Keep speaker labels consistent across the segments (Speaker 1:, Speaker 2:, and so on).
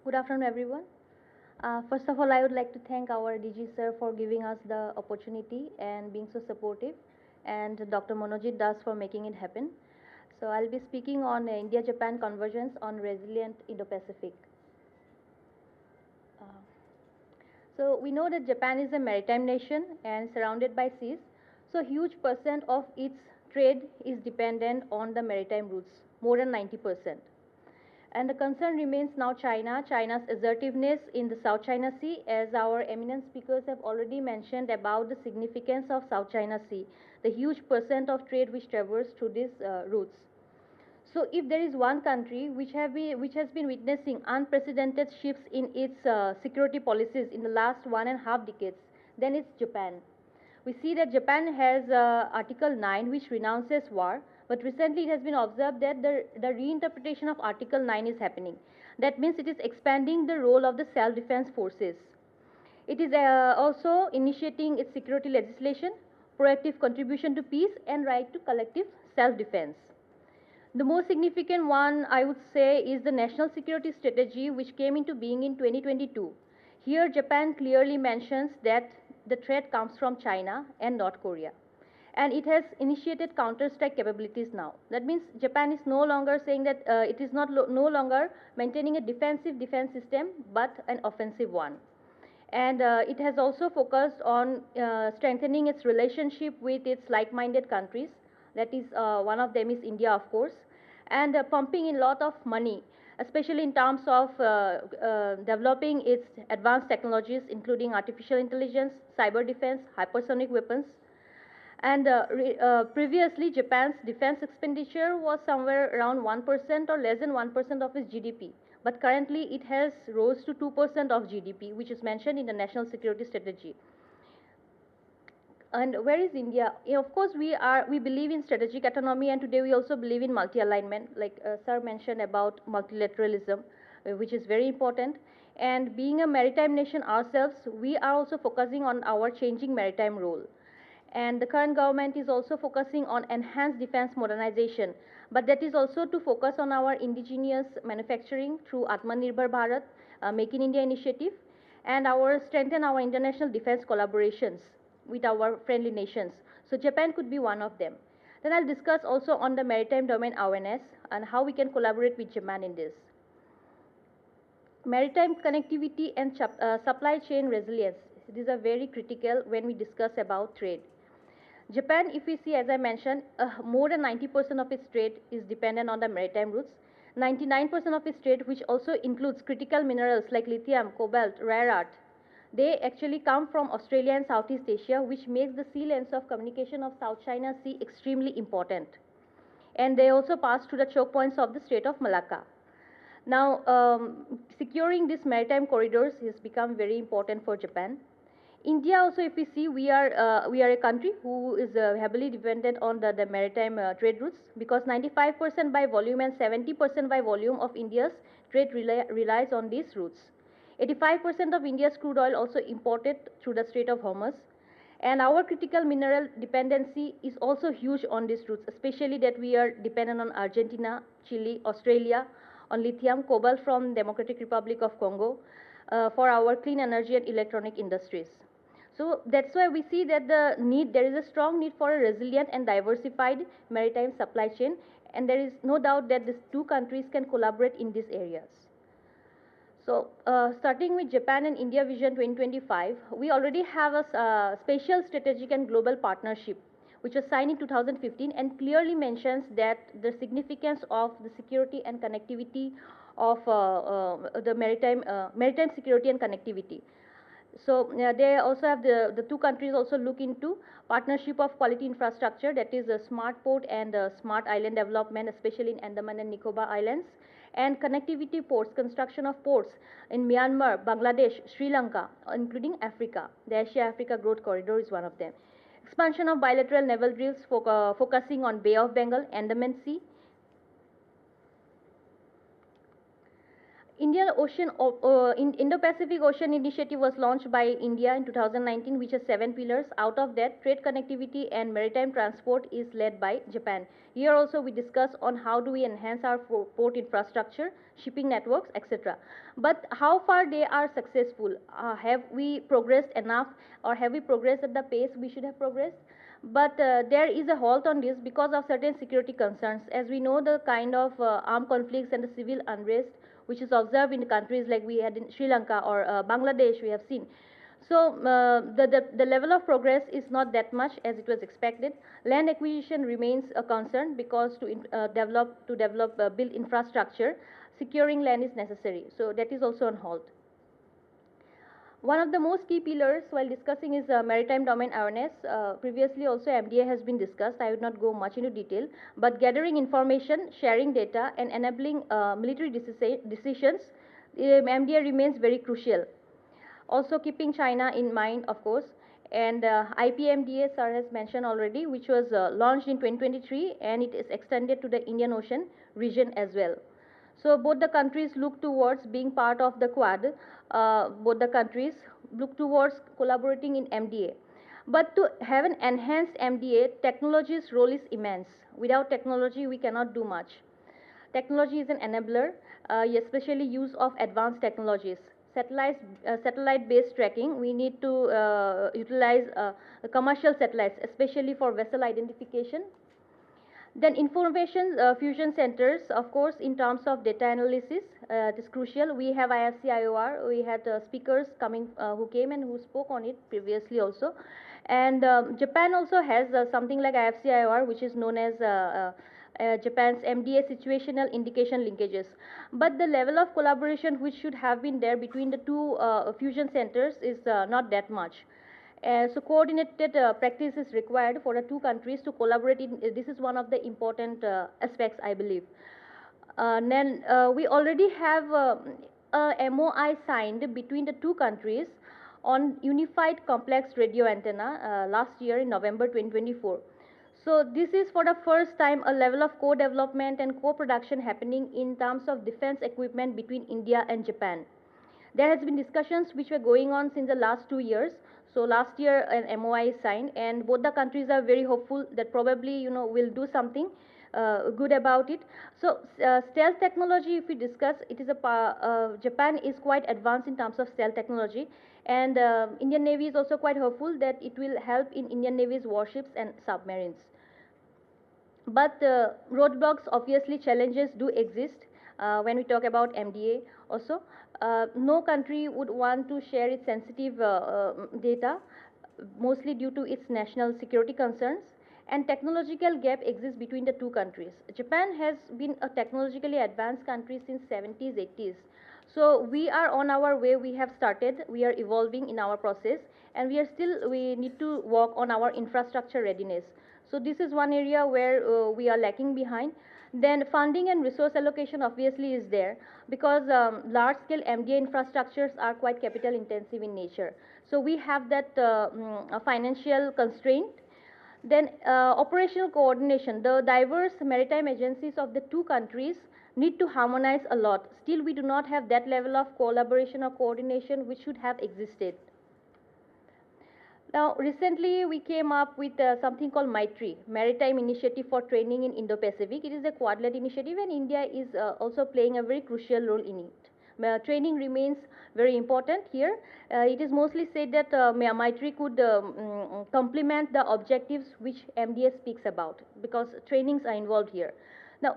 Speaker 1: Good afternoon, everyone. First of all, I would like to thank our DG sir for giving us the opportunity and being so supportive, and Dr. Monojit Das for making it happen. So I'll be speaking on India-Japan convergence on resilient Indo-Pacific. Uh, so we know that Japan is a maritime nation and surrounded by seas. So huge percent of its trade is dependent on the maritime routes, more than 90%. And the concern remains now China's assertiveness in the South China Sea, as our eminent speakers have already mentioned about the significance of South China Sea, the huge percent of trade which travels through these routes. So if there is one country which has been witnessing unprecedented shifts in its security policies in the last 1.5 decades, then it's Japan. We see that Japan has Article 9 which renounces war, but recently it has been observed that the reinterpretation of Article 9 is happening. That means it is expanding the role of the self-defense forces. It is also initiating its security legislation, proactive contribution to peace, and right to collective self-defense. The most significant one, I would say, is the National Security Strategy, which came into being in 2022. Here, Japan clearly mentions that the threat comes from China and North Korea. And it has initiated counter-strike capabilities now. That means Japan is no longer saying that it is no longer maintaining a defensive defense system, but an offensive one. And it has also focused on strengthening its relationship with its like-minded countries. That is, one of them is India, of course, and pumping in a lot of money, especially in terms of developing its advanced technologies, including artificial intelligence, cyber defense, hypersonic weapons. And previously, Japan's defense expenditure was somewhere around 1% or less than 1% of its GDP. But currently, it has rose to 2% of GDP, which is mentioned in the National Security Strategy. And where is India? Of course, we believe in strategic autonomy, and today we also believe in multi-alignment, like Sir mentioned about multilateralism, which is very important. And being a maritime nation ourselves, we are also focusing on our changing maritime role. And the current government is also focusing on enhanced defense modernization, but that is also to focus on our indigenous manufacturing through Atmanirbhar Bharat, Make in India initiative, and strengthen our international defense collaborations with our friendly nations. So Japan could be one of them. Then I'll discuss also on the maritime domain awareness and how we can collaborate with Japan in this. Maritime connectivity and supply chain resilience. These are very critical when we discuss about trade. Japan, if we see, as I mentioned, more than 90% of its trade is dependent on the maritime routes. 99% of its trade, which also includes critical minerals like lithium, cobalt, rare earth, they actually come from Australia and Southeast Asia, which makes the sea lanes of communication of South China Sea extremely important. And they also pass through the choke points of the Strait of Malacca. Now, securing these maritime corridors has become very important for Japan. India also, if we see, we are a country who is heavily dependent on the maritime trade routes, because 95% by volume and 70% by volume of India's trade relies on these routes. 85% of India's crude oil also imported through the Strait of Hormuz. And our critical mineral dependency is also huge on these routes, especially that we are dependent on Argentina, Chile, Australia, on lithium, cobalt from Democratic Republic of Congo, for our clean energy and electronic industries. So that's why we see that there is a strong need for a resilient and diversified maritime supply chain, and there is no doubt that these two countries can collaborate in these areas. So starting with Japan and India Vision 2025, we already have a special strategic and global partnership, which was signed in 2015 and clearly mentions that the significance of the security and connectivity of the maritime security and connectivity. So they also have the two countries also look into partnership of quality infrastructure, that is a smart port and smart island development, especially in Andaman and Nicobar Islands, and connectivity ports, construction of ports in Myanmar, Bangladesh, Sri Lanka, including Africa. The Asia-Africa Growth Corridor is one of them. Expansion of bilateral naval drills focusing on Bay of Bengal, Andaman Sea. Indo-Pacific Ocean Initiative was launched by India in 2019, which has 7 pillars. Out of that, trade connectivity and maritime transport is led by Japan. Here also we discuss on how do we enhance our port infrastructure, shipping networks, etc. But how far they are successful? Have we progressed enough, or have we progressed at the pace we should have progressed? But there is a halt on this because of certain security concerns. As we know, the kind of armed conflicts and the civil unrest which is observed in countries like we had in Sri Lanka or Bangladesh, we have seen. So the level of progress is not that much as it was expected. Land acquisition remains a concern because to build infrastructure, securing land is necessary. So that is also on halt. One of the most key pillars while discussing is maritime domain awareness. Previously also MDA has been discussed. I would not go much into detail, but gathering information, sharing data, and enabling military decisions, MDA remains very crucial. Also keeping China in mind, of course, and IPMDA sir has mentioned already, which was launched in 2023, and it is extended to the Indian Ocean region as well. So both the countries look towards being part of the Quad. Both the countries look towards collaborating in MDA. But to have an enhanced MDA, technology's role is immense. Without technology, we cannot do much. Technology is an enabler, especially use of advanced technologies. Satellite-based tracking, we need to utilize commercial satellites, especially for vessel identification. Then information fusion centers, of course, in terms of data analysis, it is crucial. We have IFC-IOR. We had speakers coming who came and who spoke on it previously also. And Japan also has something like IFC-IOR, which is known as Japan's MDA situational indication linkages. But the level of collaboration which should have been there between the two fusion centers is not that much. So coordinated practice is required for the two countries to collaborate. This is one of the important aspects, I believe. Then we already have a MOI signed between the two countries on unified complex radio antenna last year in November 2024. So this is for the first time a level of co-development and co-production happening in terms of defense equipment between India and Japan. There has been discussions which were going on since the last 2 years. So last year an MOI is signed, and both the countries are very hopeful that probably we'll do something good about it. So stealth technology, if we discuss, it is Japan is quite advanced in terms of stealth technology, and Indian Navy is also quite hopeful that it will help in Indian Navy's warships and submarines. But roadblocks, obviously challenges do exist when we talk about MDA also. No country would want to share its sensitive data, mostly due to its national security concerns, and technological gap exists between the two countries. Japan has been a technologically advanced country since 70s, 80s. So we are on our way, we have started, we are evolving in our process, and we need to work on our infrastructure readiness. So this is one area where we are lacking behind. Then funding and resource allocation obviously is there, because large-scale MDA infrastructures are quite capital intensive in nature. So we have that financial constraint. Then operational coordination. The diverse maritime agencies of the two countries need to harmonize a lot. Still, we do not have that level of collaboration or coordination which should have existed. Now, recently we came up with something called MITRE, Maritime Initiative for Training in Indo-Pacific. It is a Quad-led initiative, and India is also playing a very crucial role in it. Training remains very important here. It is mostly said that MITRE could complement the objectives which MDA speaks about, because trainings are involved here. Now,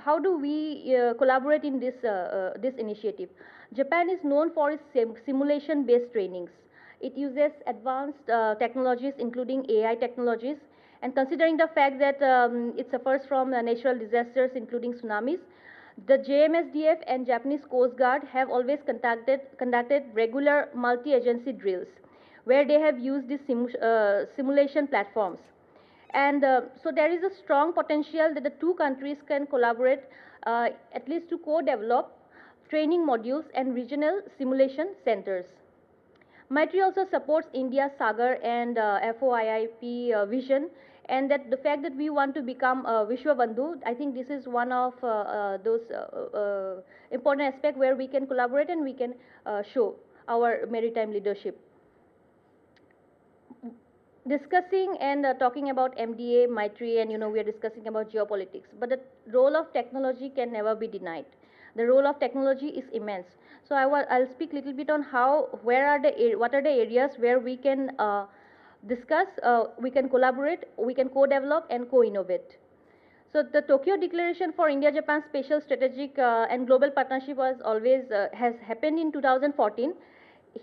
Speaker 1: how do we collaborate in this initiative? Japan is known for its simulation-based trainings. It uses advanced technologies, including AI technologies, and considering the fact that it suffers from natural disasters, including tsunamis, the JMSDF and Japanese Coast Guard have always conducted regular multi-agency drills, where they have used these simulation platforms. And so there is a strong potential that the two countries can collaborate, at least to co-develop training modules and regional simulation centers. MITRE also supports India's Sagar and FOIIP vision, And that the fact that we want to become Vishwa Bandhu, I think this is one of those important aspects where we can collaborate and we can show our maritime leadership. Discussing and talking about MDA, Maitri, and we are discussing about geopolitics. But the role of technology can never be denied. The role of technology is immense. So I'll speak a little bit on what are the areas where we can discuss, we can collaborate, we can co-develop and co-innovate. So the Tokyo Declaration for India-Japan Spatial Strategic and Global Partnership has happened in 2014.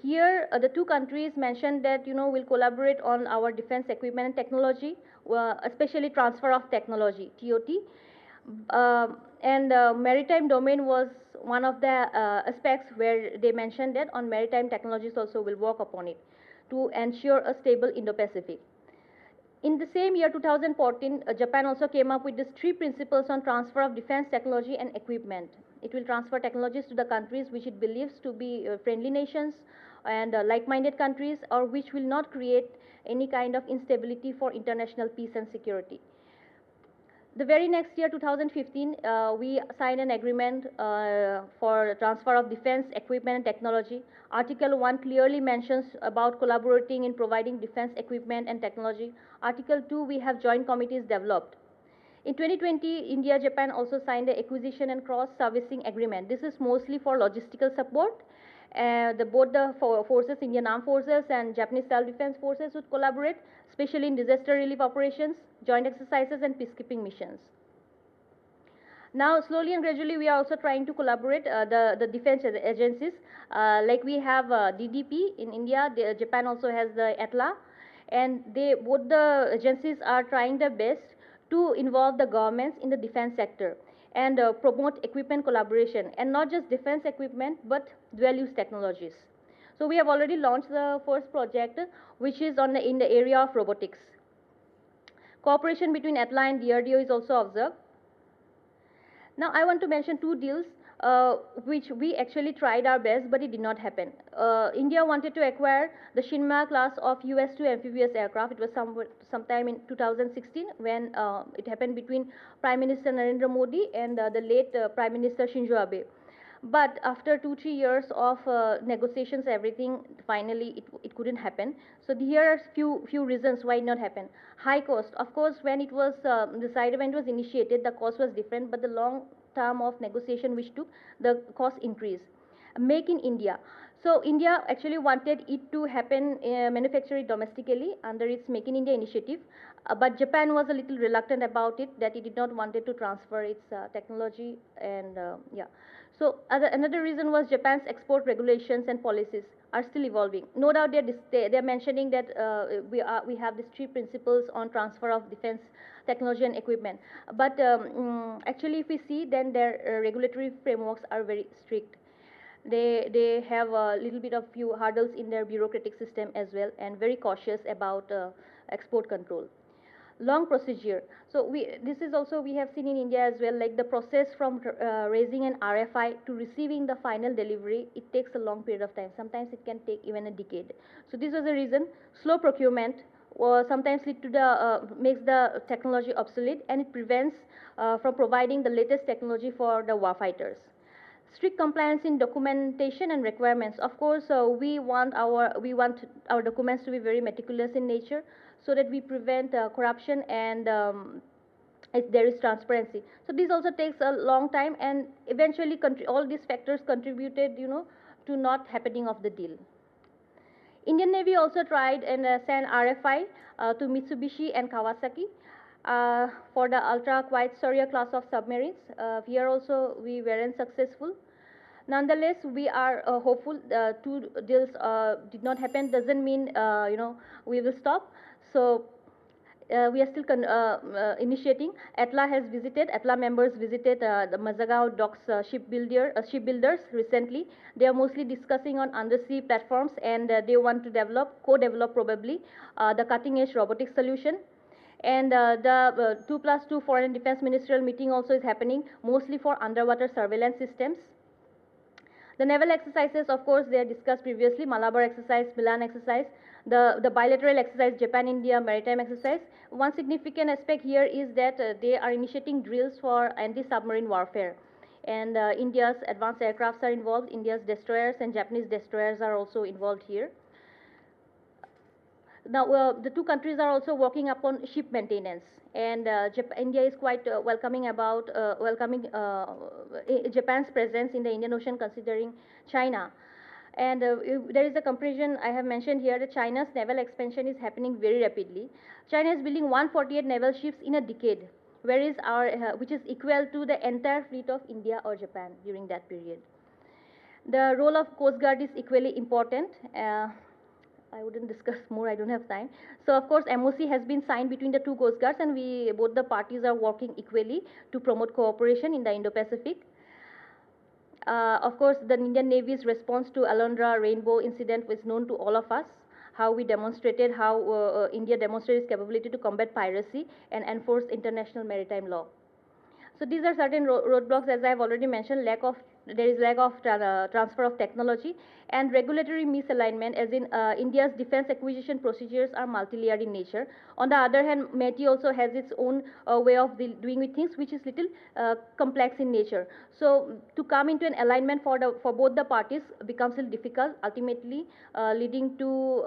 Speaker 1: Here, the two countries mentioned that will collaborate on our defense equipment and technology, especially transfer of technology (TOT), and maritime domain was one of the aspects where they mentioned that on maritime technologies also will work upon it to ensure a stable Indo-Pacific. In the same year, 2014, Japan also came up with these 3 principles on transfer of defense technology and equipment. It will transfer technologies to the countries which it believes to be friendly nations and like-minded countries, or which will not create any kind of instability for international peace and security. The very next year, 2015, we signed an agreement for transfer of defense equipment and technology. Article 1 clearly mentions about collaborating in providing defense equipment and technology. Article 2, we have joint committees developed. In 2020, India-Japan also signed the acquisition and cross-servicing agreement. This is mostly for logistical support. Both the forces, Indian Armed Forces and Japanese Self-Defense Forces, would collaborate, especially in disaster relief operations, joint exercises, and peacekeeping missions. Now, slowly and gradually, we are also trying to collaborate the defense agencies. Like we have DDP in India, Japan also has the ATLA, and both the agencies are trying their best to involve the governments in the defense sector and promote equipment collaboration, and not just defense equipment but dual-use technologies. So we have already launched the first project, which is in the area of robotics. Cooperation between ATLA and DRDO is also observed. Now I want to mention 2 deals which we actually tried our best, but it did not happen. India wanted to acquire the Shinma class of US-2 amphibious aircraft. It was sometime in 2016 when it happened between Prime Minister Narendra Modi and the late Prime Minister Shinzo Abe. But after 2-3 years of negotiations, everything, finally it couldn't happen. So here are few reasons why it not happen. High cost. Of course, when it was decided, when it was initiated, the cost was different, but the long term of negotiation which took, the cost increased. Make in India. So India actually wanted it to happen, manufacture it domestically under its Make in India initiative, but Japan was a little reluctant about it, that it did not wanted to transfer its technology, and yeah. So another reason was Japan's export regulations and policies are still evolving. No doubt they're mentioning that we have these 3 principles on transfer of defense technology and equipment. But actually, if we see, then their regulatory frameworks are very strict. They have a little bit of few hurdles in their bureaucratic system as well, and very cautious about export control. Long procedure. So this is also we have seen in India as well, like the process from raising an RFI to receiving the final delivery, it takes a long period of time. Sometimes it can take even a decade. So this was the reason. Slow procurement sometimes lead to makes the technology obsolete, and it prevents from providing the latest technology for the warfighters. Strict compliance in documentation and requirements. Of course, we want our documents to be very meticulous in nature, so that we prevent corruption and there is transparency. So this also takes a long time, and eventually all these factors contributed, to not happening of the deal. Indian Navy also tried and sent RFI to Mitsubishi and Kawasaki for the ultra quiet Surya class of submarines. Here also we weren't successful. Nonetheless, we are hopeful. 2 deals did not happen. Doesn't mean we will stop. So we are still initiating. ATLA members visited the Mazagaon docks shipbuilders recently. They are mostly discussing on undersea platforms, and they want to co-develop probably the cutting-edge robotic solution. And the 2+2 Foreign and Defense Ministerial meeting also is happening, mostly for underwater surveillance systems. The naval exercises, of course, they are discussed previously, Malabar exercise, Milan exercise, the bilateral exercise, Japan-India maritime exercise. One significant aspect here is that they are initiating drills for anti-submarine warfare. And India's advanced aircrafts are involved, India's destroyers and Japanese destroyers are also involved here. Now, the two countries are also working upon ship maintenance, and India is quite welcoming about Japan's presence in the Indian Ocean, considering China. And there is a comparison I have mentioned here that China's naval expansion is happening very rapidly. China is building 148 naval ships in a decade, whereas which is equal to the entire fleet of India or Japan during that period. The role of Coast Guard is equally important. I wouldn't discuss more, I don't have time. So of course MOC has been signed between the two coast guards, and both the parties are working equally to promote cooperation in the Indo-Pacific. Of course, the Indian Navy's response to Alondra Rainbow incident was known to all of us, how India demonstrated its capability to combat piracy and enforce international maritime law. So these are certain roadblocks, as I have already mentioned. There is lack of transfer of technology and regulatory misalignment, as in India's defense acquisition procedures are multi-layered in nature. On the other hand, METI also has its own way of doing with things, which is little complex in nature. So to come into an alignment for both the parties becomes a little difficult, ultimately leading to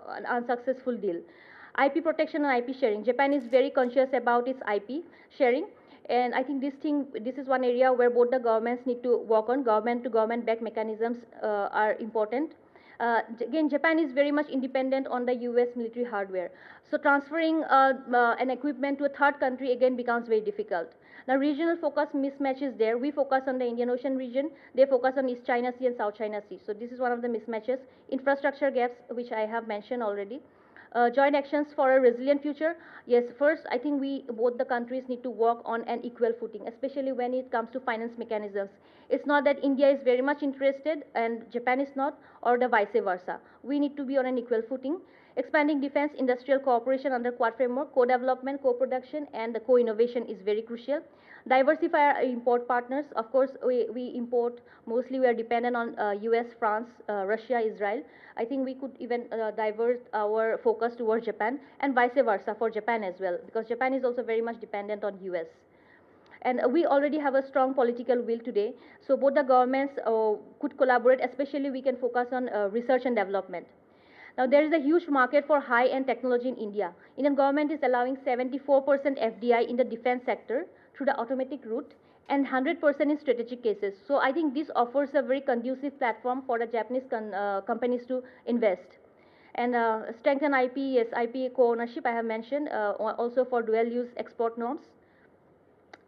Speaker 1: an unsuccessful deal. IP protection and IP sharing. Japan is very conscious about its IP sharing. And I think this is one area where both the governments need to work on. Government to government backed mechanisms are important. Again, Japan is very much independent on the US military hardware. So transferring an equipment to a third country again becomes very difficult. Now, regional focus mismatch is there. We focus on the Indian Ocean region. They focus on East China Sea and South China Sea. So this is one of the mismatches. Infrastructure gaps, which I have mentioned already. Joint actions for a resilient future. Yes, first, I think both the countries need to work on an equal footing, especially when it comes to finance mechanisms. It's not that India is very much interested and Japan is not, or the vice versa. We need to be on an equal footing. Expanding defense industrial cooperation under Quad framework, co-development, co-production, and the co-innovation is very crucial. Diversify our import partners. Of course, we import, mostly we are dependent on US, France, Russia, Israel. I think we could even divert our focus towards Japan, and vice versa for Japan as well, because Japan is also very much dependent on US. And we already have a strong political will today. So both the governments could collaborate, especially we can focus on research and development. Now, there is a huge market for high-end technology in India. Indian government is allowing 74% FDI in the defense sector through the automatic route and 100% in strategic cases. So I think this offers a very conducive platform for the Japanese companies to invest. And strengthen IP, yes, IP co-ownership I have mentioned, also for dual-use export norms.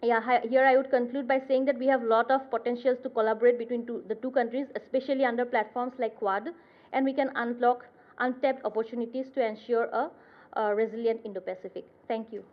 Speaker 1: Yeah, here I would conclude by saying that we have a lot of potentials to collaborate between the two countries, especially under platforms like Quad, and we can unlock untapped opportunities to ensure a resilient Indo-Pacific. Thank you.